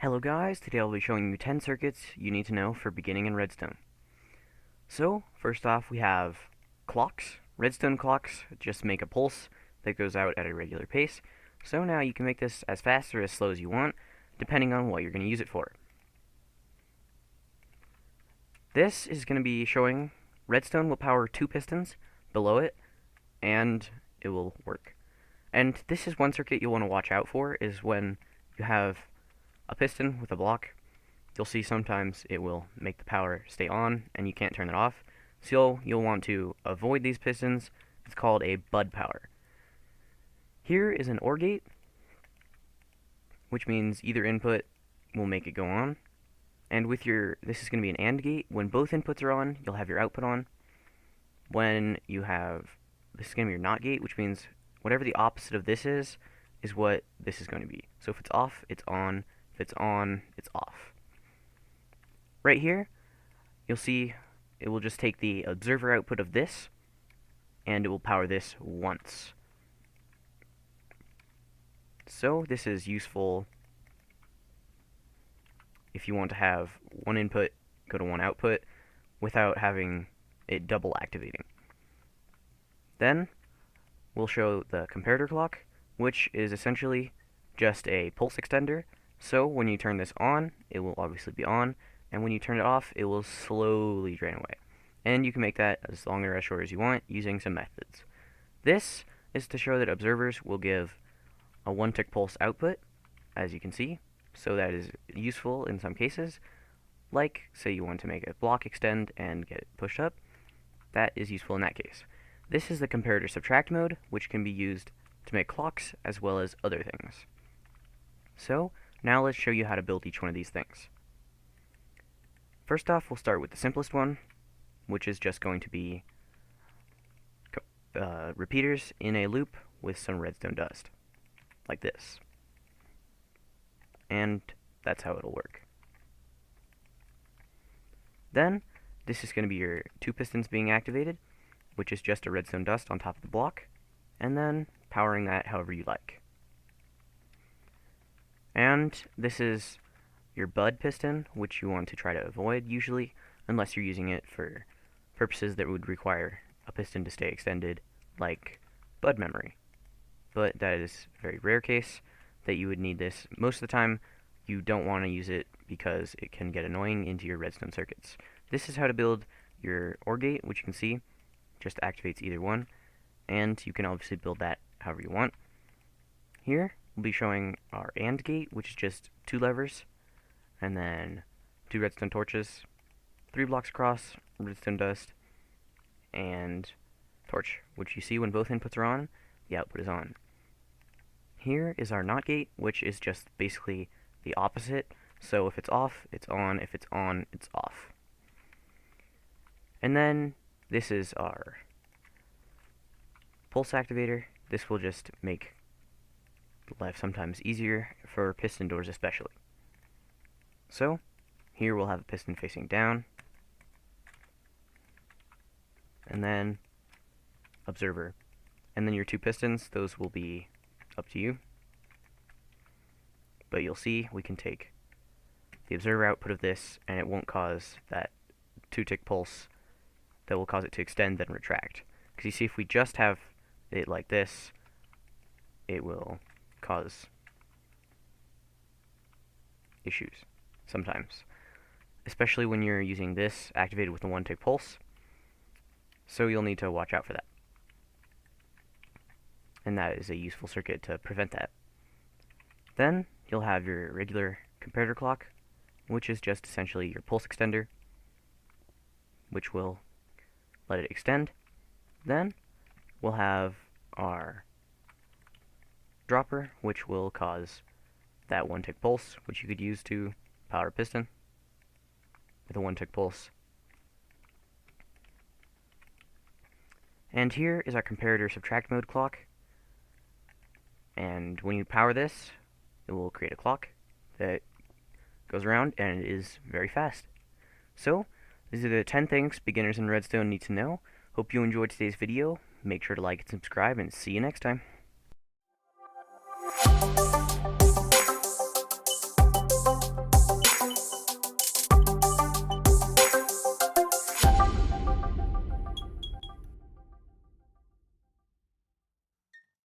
Hello guys, today I'll be showing you 10 circuits you need to know for beginning in Redstone. So, first off we have clocks. Redstone clocks just make a pulse that goes out at a regular pace. So now you can make this as fast or as slow as you want, depending on what you're going to use it for. This is going to be showing Redstone will power 2 pistons below it, and it will work. And this is one circuit you'll want to watch out for, is when you have a piston with a block. You'll see sometimes it will make the power stay on and you can't turn it off. So you'll want to avoid these pistons. It's called a bud power. Here is an OR gate, which means either input will make it go on. And with this is going to be an AND gate. When both inputs are on, you'll have your output on. When you have, this is going to be your NOT gate, which means whatever the opposite of this is what this is going to be. So if it's off, it's on. If it's on, it's off. Right here, you'll see it will just take the observer output of this, and it will power this once. So this is useful if you want to have one input go to one output without having it double activating. Then we'll show the comparator clock, which is essentially just a pulse extender. So when you turn this on, it will obviously be on, and when you turn it off, it will slowly drain away. And you can make that as long or as short as you want using some methods. This is to show that observers will give a 1-tick pulse output, as you can see, so that is useful in some cases. Like, say you want to make a block extend and get it pushed up, that is useful in that case. This is the comparator subtract mode, which can be used to make clocks as well as other things. So, now let's show you how to build each one of these things. First off, we'll start with the simplest one, which is just going to be repeaters in a loop with some redstone dust, like this. And that's how it'll work. Then, this is going to be your 2 pistons being activated, which is just a redstone dust on top of the block, and then powering that however you like. And this is your bud piston, which you want to try to avoid usually, unless you're using it for purposes that would require a piston to stay extended, like bud memory. But that is a very rare case that you would need this. Most of the time, you don't want to use it because it can get annoying into your redstone circuits. This is how to build your OR gate, which you can see just activates either one, and you can obviously build that however you want. Here, we'll be showing our AND gate, which is just 2 levers, and then 2 redstone torches, 3 blocks across, redstone dust, and torch, which you see when both inputs are on, the output is on. Here is our NOT gate, which is just basically the opposite. So if it's off, it's on. If it's on, it's off. And then this is our pulse activator. This will just make life sometimes easier for piston doors especially. So here we'll have a piston facing down, and then observer. And then your 2 pistons, those will be up to you. But you'll see we can take the observer output of this, and it won't cause that 2-tick pulse that will cause it to extend then retract. Because you see, if we just have it like this, it will cause issues sometimes, especially when you're using this activated with a 1-tick pulse. So you'll need to watch out for that. And that is a useful circuit to prevent that. Then you'll have your regular comparator clock, which is just essentially your pulse extender, which will let it extend. Then we'll have our dropper, which will cause that 1-tick pulse, which you could use to power a piston with a 1-tick pulse. And here is our comparator subtract mode clock. And when you power this, it will create a clock that goes around, and it is very fast. So, these are the 10 things beginners in Redstone need to know. Hope you enjoyed today's video. Make sure to like and subscribe, and see you next time.